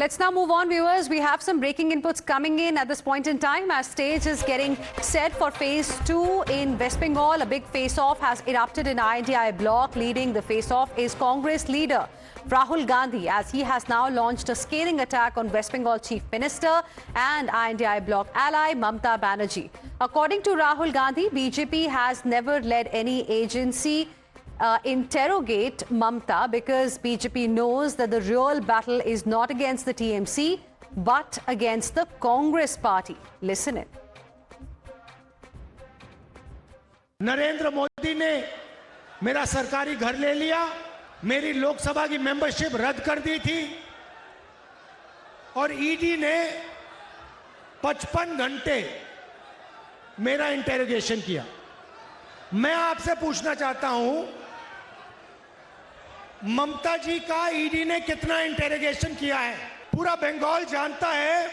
Let's now move on, viewers. We have some breaking inputs coming in at this point in time as stage is getting set for phase 2 in West Bengal. A big face-off has erupted in INDI bloc. Leading the face-off is Congress leader Rahul Gandhi, as he has now launched a scathing attack on West Bengal Chief Minister and INDI bloc ally Mamata Banerjee. According to Rahul Gandhi, BJP has never led any agency interrogate Mamata because BJP knows that the real battle is not against the TMC but against the Congress party. Listen in. Narendra Modi ने मेरा सरकारी घर ले लिया, मेरी लोकसभा की membership रद्द कर दी थी और ईडी ने 55 घंटे मेरा इंटेरोगेशन किया। मैं आपसे पूछना चाहता हूं, ममता जी का ईडी ने कितना इंटेरोगेशन किया है? पूरा बंगाल जानता है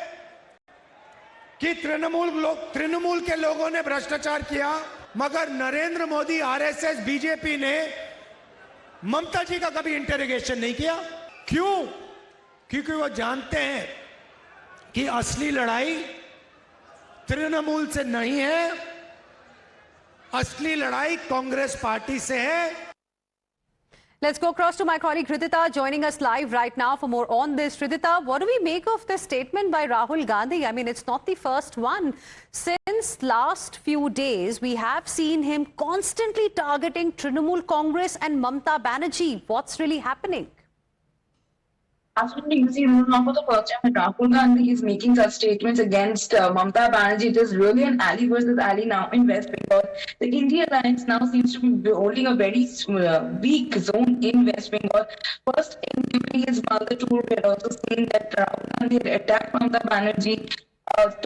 कि तृणमूल के लोगों ने भ्रष्टाचार किया, मगर नरेंद्र मोदी, आरएसएस, बीजेपी ने ममता जी का कभी इंटेरोगेशन नहीं किया। क्यों? क्योंकि वो जानते हैं कि असली लड़ाई तृणमूल से नहीं है, असली लड़ाई कांग्रेस पार्टी से है। Let's go across to my colleague Hridita joining us live right now for more on this. Hridita, what do we make of this statement by Rahul Gandhi? I mean, it's not the first one. Since last few days, we have seen him constantly targeting Trinamool Congress and Mamata Banerjee. What's really happening? Absolutely, you see, not for the first time Rahul Gandhi is making such statements against Mamata Banerjee. It is really an ally versus ally now in West Bengal. The India Alliance now seems to be holding a very weak zone in West Bengal. First, during his Malda tour, we had also seen that Rahul Gandhi had attacked Mamata Banerjee,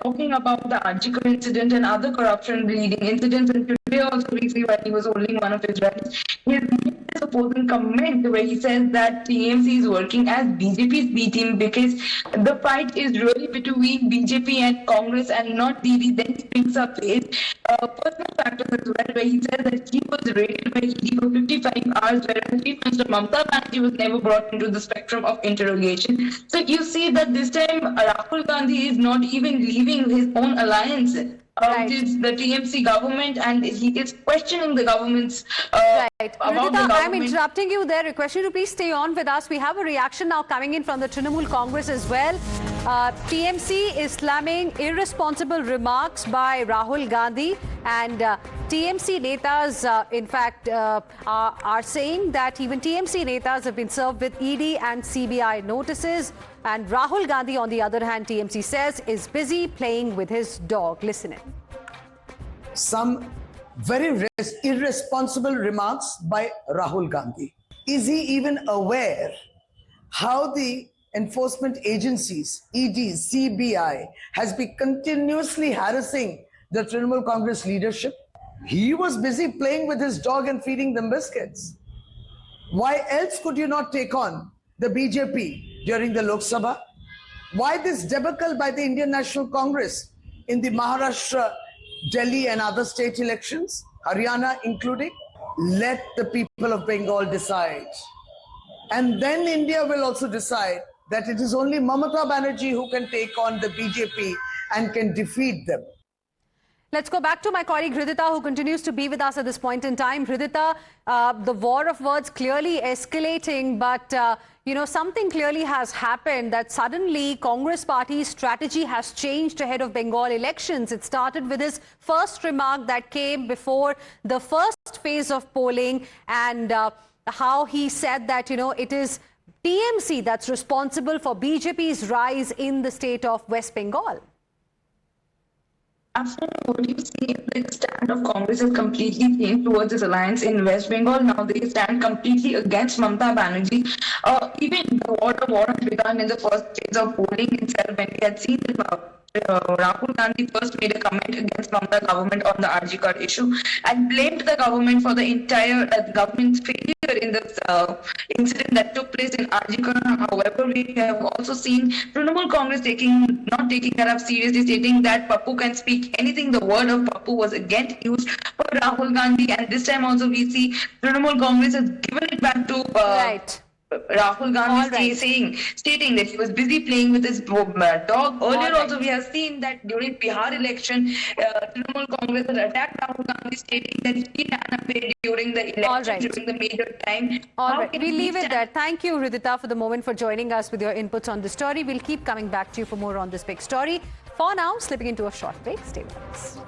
talking about the Arjikar incident and other corruption-leading incidents. And today also, recently, while he was holding one of his rallies, he has made this opposing comment where he says that TMC is working as BJP's B team because the fight is really between BJP and Congress and not DD. Then he brings up his personal factors as well, where he says that he was raided by ED for 55 hours, whereas Chief Minister Mamata Banerjee was never brought into the spectrum of interrogation. So you see that this time Rahul Gandhi is not even leaving his own alliance, which is the TMC government, and he is questioning the government's Right. Hridita, I'm interrupting you there. Request you to please stay on with us. We have a reaction now coming in from the Trinamool Congress as well. TMC is slamming irresponsible remarks by Rahul Gandhi, and TMC netas, in fact, are saying that even TMC netas have been served with ED and CBI notices. And Rahul Gandhi, on the other hand, TMC says, is busy playing with his dog. Listen in. Some very irresponsible remarks by Rahul Gandhi. Is he even aware how the enforcement agencies, ED, CBI, has been continuously harassing the Trinamool Congress leadership? He was busy playing with his dog and feeding them biscuits. Why else could you not take on the BJP during the Lok Sabha? Why this debacle by the Indian National Congress in the Maharashtra, Delhi and other state elections, Haryana including? Let the people of Bengal decide. And then India will also decide that it is only Mamata Banerjee who can take on the BJP and can defeat them. Let's go back to my colleague Hridita, who continues to be with us at this point in time. Hridita, the war of words clearly escalating, but you know, something clearly has happened that suddenly Congress party's strategy has changed ahead of Bengal elections. It started with his first remark that came before the first phase of polling, and how he said that, you know, it is TMC that's responsible for BJP's rise in the state of West Bengal. Absolutely. What you see is the stand of Congress has completely changed towards this alliance in West Bengal. Now they stand completely against Mamata Banerjee. Even the war had begun in the first phase of polling itself, when we had seen that Rahul Gandhi first made a comment against Mamata government on the Arjikar issue and blamed the government for the entire government's failure in the incident that took place in Arjikar. However, we have also seen Trinamool Congress not taking that up seriously, stating that Pappu can speak anything. The word of Pappu was again used for Rahul Gandhi, and this time also we see Trinamool Congress has given it back to Rahul Gandhi All right. stating that he was busy playing with his dog. Earlier right. also we have seen that during Bihar election, Trinamool Congress had attacked Rahul Gandhi, stating that he ran away during the election, right. during the major time. All How right, can we'll he leave it stand- there. Thank you, Hridita, for the moment, for joining us with your inputs on the story. We'll keep coming back to you for more on this big story. For now, slipping into a short break. Stay with us.